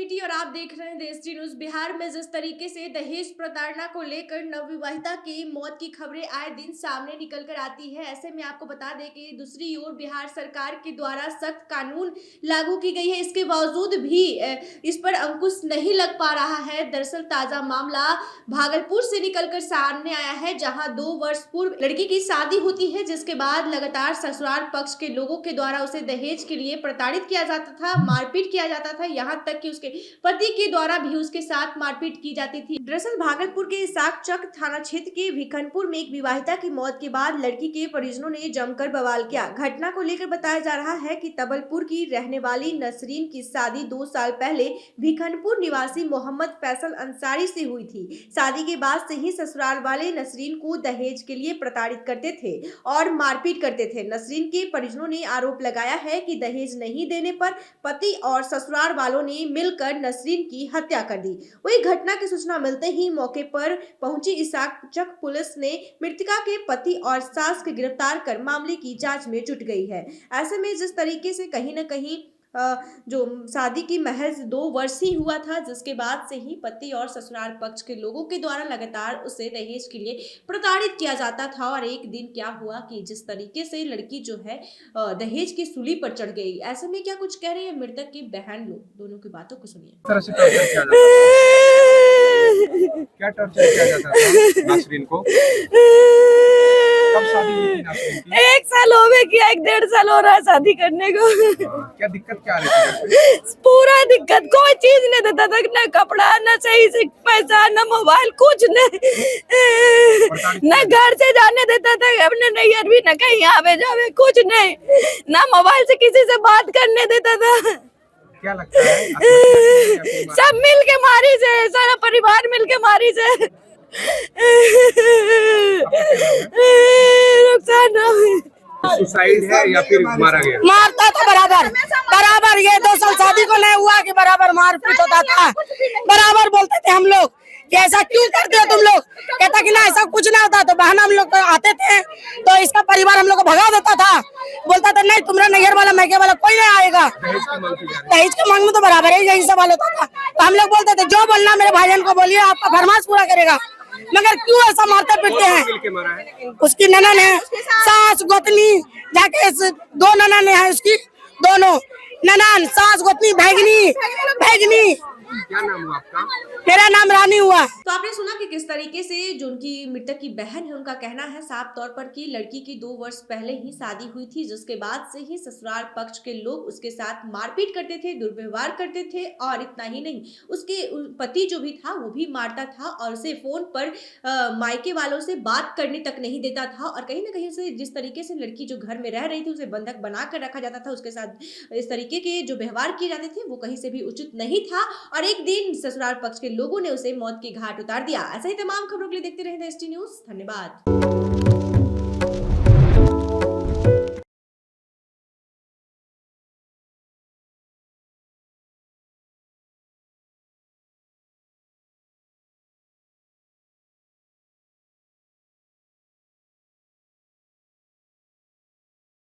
बेटी और आप देख रहे हैं देश जी न्यूज। बिहार में जिस तरीके से दहेज प्रताड़ना को लेकर नवविवाहिता की मौत की खबरें आए दिन सामने निकल कर आती है, ऐसे में आपको बता दें कि दूसरी ओर बिहार सरकार के द्वारा सख्त कानून लागू की गई है, इसके बावजूद भी इस पर अंकुश नहीं लग पा रहा है। दरअसल ताजा मामला भागलपुर से निकलकर सामने आया है, जहां 2 वर्ष पूर्व लड़की की शादी होती है, जिसके बाद लगातार ससुराल पक्ष के लोगों के द्वारा उसे दहेज के लिए प्रताड़ित किया जाता था, मारपीट किया जाता था, यहाँ तक कि उसके पति के द्वारा भी उसके साथ मारपीट की जाती थी। दरअसल भागलपुर के इसाकचक थाना क्षेत्र के भिखनपुर में एक विवाहिता की मौत के बाद लड़की के परिजनों ने जमकर बवाल किया। घटना को लेकर बताया जा रहा है कि तबलपुर की रहने वाली नसरीन की शादी 2 साल पहले भिखनपुर निवासी मोहम्मद फैसल अंसारी से हुई थी। शादी के बाद से ही ससुराल वाले नसरीन को दहेज के लिए प्रताड़ित करते थे और मारपीट करते थे। नसरीन के परिजनों ने आरोप लगाया है कि दहेज नहीं देने पर पति और ससुराल वालों ने मिलकर नसरीन की हत्या कर दी। वही घटना की सूचना मिलते ही मौके पर पहुंची इसाकचक पुलिस ने मृतका के पति और सास को गिरफ्तार कर मामले की जांच में जुट गई है। ऐसे में जिस तरीके से कहीं न कहीं जो शादी की महज 2 वर्ष ही हुआ था, जिसके बाद से ही पति और ससुराल पक्ष के लोगों के द्वारा लगातार उसे दहेज के लिए प्रताड़ित किया जाता था। और एक दिन क्या हुआ कि जिस तरीके से लड़की जो है दहेज की सूली पर चढ़ गई। ऐसे में क्या कुछ कह रही है मृतक की बहन लोग, दोनों की बातों को सुनिए। क्या टॉर्चर किया जाता था नासरीन को? कब शादी हुई थी नासरीन की? 1 साल हो गया, 1-1.5 साल हो रहा है शादी करने को। क्या दिक्कत क्या आ रही थी? पूरा दिक्कत, कोई चीज नहीं देता था, न कपड़ा, न सही से पैसा, न मोबाइल, कुछ नहीं। न घर से जाने देता था, अपने नैहर भी न कहीं आवे जावे, कुछ नहीं। न मोबाइल से किसी से बात करने देता था। क्या लगता है सब मिल के मारी से, सारा परिवार मिल के मारी से। सुसाइड है या फिर मारा गया? मारता था बराबर बराबर, ये 2 साल शादी को नहीं हुआ कि बराबर मारपीट होता था। बराबर बोलते थे हम लोग कि ऐसा क्यों करते हो तुम लोग, कहता कि ना ऐसा कुछ ना होता। तो बहन हम लोग आते थे तो इसका परिवार हम लोग को भगा देता था, बोलता था नहीं तुम्हारा नैहर वाला मैके वाला कोई नहीं आएगा। दहेज के मांग में तो बराबर ही यही सवाल होता था। तो हम लोग बोलते थे जो बोलना मेरे भाईजान को बोलिए, आपका फरमाइश पूरा करेगा। मगर क्यों ऐसा मारते पीटते हैं? उसकी ननद है, सास गोतनी, जाके 2 ननद है उसकी, दोनों ननद, सास गोतनी, भैगनी। क्या नाम हुआ आपका? मेरा नाम रानी हुआ। तो आपने सुना कि किस तरीके से जो उनकी मृतक की बहन है, उनका कहना है साफ तौर पर कि लड़की की 2 वर्ष पहले ही शादी हुई थी, जिसके बाद से ही ससुराल पक्ष के लोग उसके साथ मारपीट करते थे, दुर्व्यवहार करते थे। और इतना ही नहीं, उसके पति जो भी था वो भी मारता था और उसे फोन पर मायके वालों से बात करने तक नहीं देता था। और कहीं ना कहीं से जिस तरीके से लड़की जो घर में रह रही थी उसे बंधक बना कर रखा जाता था, उसके साथ इस तरीके के जो व्यवहार किए जाते थे वो कहीं से भी उचित नहीं था। और एक दिन ससुराल पक्ष के लोगों ने उसे मौत के घाट उतार दिया। ऐसा ही तमाम खबरों के लिए देखते रहें देश न्यूज। धन्यवाद।